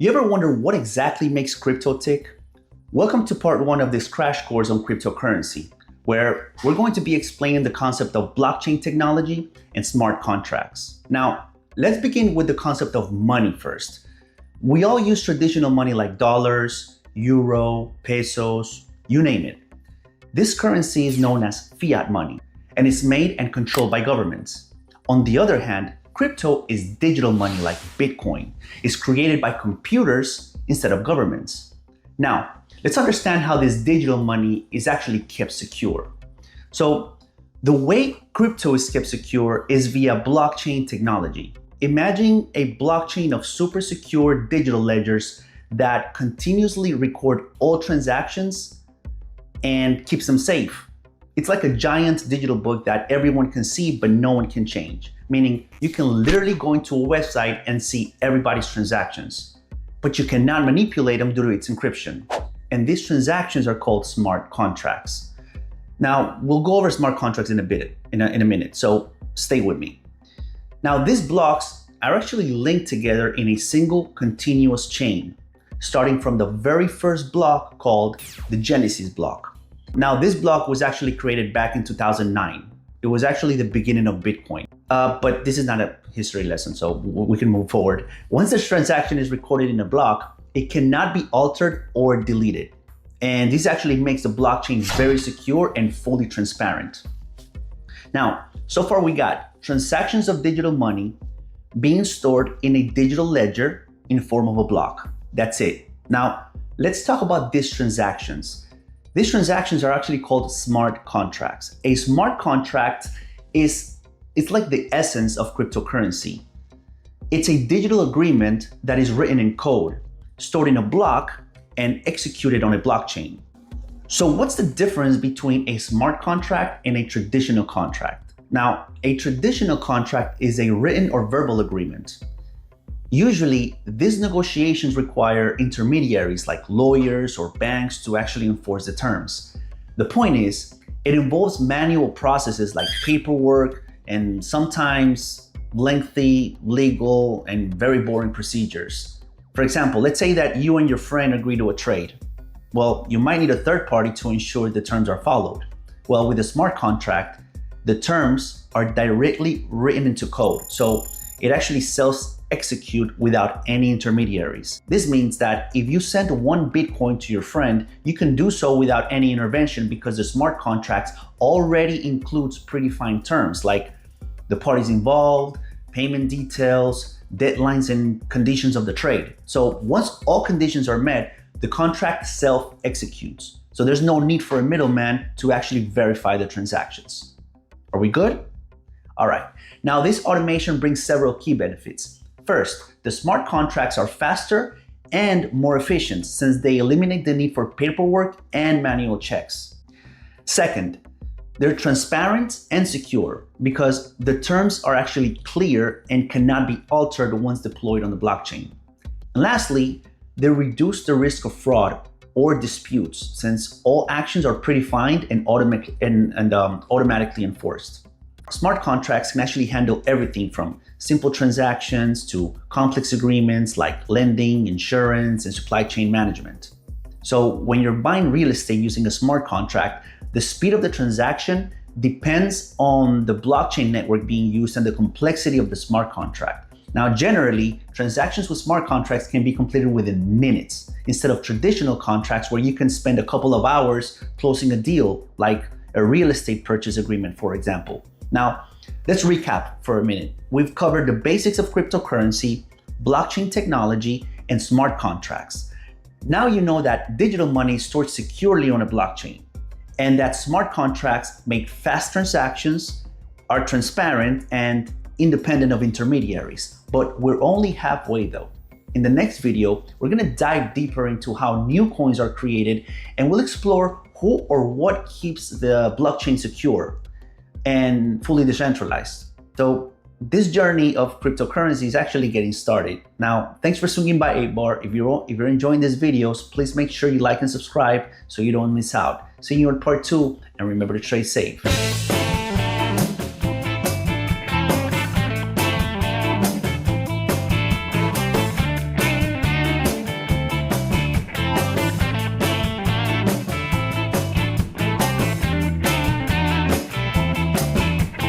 You ever wonder what exactly makes crypto tick? Welcome to part one of this crash course on cryptocurrency, where we're going to be explaining the concept of blockchain technology and smart contracts. Now, let's begin with the concept of money first. We all use traditional money like dollars, euro, pesos, you name it. This currency is known as fiat money and is made and controlled by governments. On the other hand, crypto is digital money like Bitcoin. It's created by computers instead of governments. Now, let's understand how this digital money is actually kept secure. So, the way crypto is kept secure is via blockchain technology. Imagine a blockchain of super secure digital ledgers that continuously record all transactions and keeps them safe. It's like a giant digital book that everyone can see, but no one can change. Meaning you can literally go into a website and see everybody's transactions, but you cannot manipulate them due to its encryption. And these transactions are called smart contracts. Now, we'll go over smart contracts in a minute, so stay with me. Now, these blocks are actually linked together in a single continuous chain, starting from the very first block called the Genesis block. Now, this block was actually created back in 2009. It was actually the beginning of Bitcoin. But this is not a history lesson, so we can move forward. Once this transaction is recorded in a block, it cannot be altered or deleted. And this actually makes the blockchain very secure and fully transparent. Now, so far we got transactions of digital money being stored in a digital ledger in form of a block. That's it. Now, let's talk about these transactions. These transactions are actually called smart contracts. A smart contract it's like the essence of cryptocurrency. It's a digital agreement that is written in code, stored in a block, and executed on a blockchain. So what's the difference between a smart contract and a traditional contract? Now, a traditional contract is a written or verbal agreement. Usually, these negotiations require intermediaries like lawyers or banks to actually enforce the terms. The point is, it involves manual processes like paperwork and sometimes lengthy, legal, and very boring procedures. For example, let's say that you and your friend agree to a trade. Well, you might need a third party to ensure the terms are followed. Well, with a smart contract, the terms are directly written into code. So it actually self-execute without any intermediaries. This means that if you send 1 Bitcoin to your friend, you can do so without any intervention because the smart contracts already includes predefined terms like the parties involved, payment details, deadlines, and conditions of the trade. So once all conditions are met, the contract self-executes. So there's no need for a middleman to actually verify the transactions. Are we good? All right. Now this automation brings several key benefits. First, the smart contracts are faster and more efficient since they eliminate the need for paperwork and manual checks. Second, they're transparent and secure because the terms are actually clear and cannot be altered once deployed on the blockchain. And lastly, they reduce the risk of fraud or disputes since all actions are predefined and automatically enforced. Smart contracts can actually handle everything from simple transactions to complex agreements like lending, insurance, and supply chain management. So when you're buying real estate using a smart contract, the speed of the transaction depends on the blockchain network being used and the complexity of the smart contract. Now, generally, transactions with smart contracts can be completed within minutes instead of traditional contracts where you can spend a couple of hours closing a deal, like a real estate purchase agreement, for example. Now, let's recap for a minute. We've covered the basics of cryptocurrency, blockchain technology, and smart contracts. Now you know that digital money is stored securely on a blockchain, and that smart contracts make fast transactions, are transparent, and independent of intermediaries. But we're only halfway though. In the next video, we're gonna dive deeper into how new coins are created, and we'll explore who or what keeps the blockchain secure and fully decentralized. So this journey of cryptocurrency is actually getting started. Now, thanks for swinging by Ape Bar. If you're enjoying these videos, please make sure you like and subscribe so you don't miss out. See you in part 2, and remember to trade safe.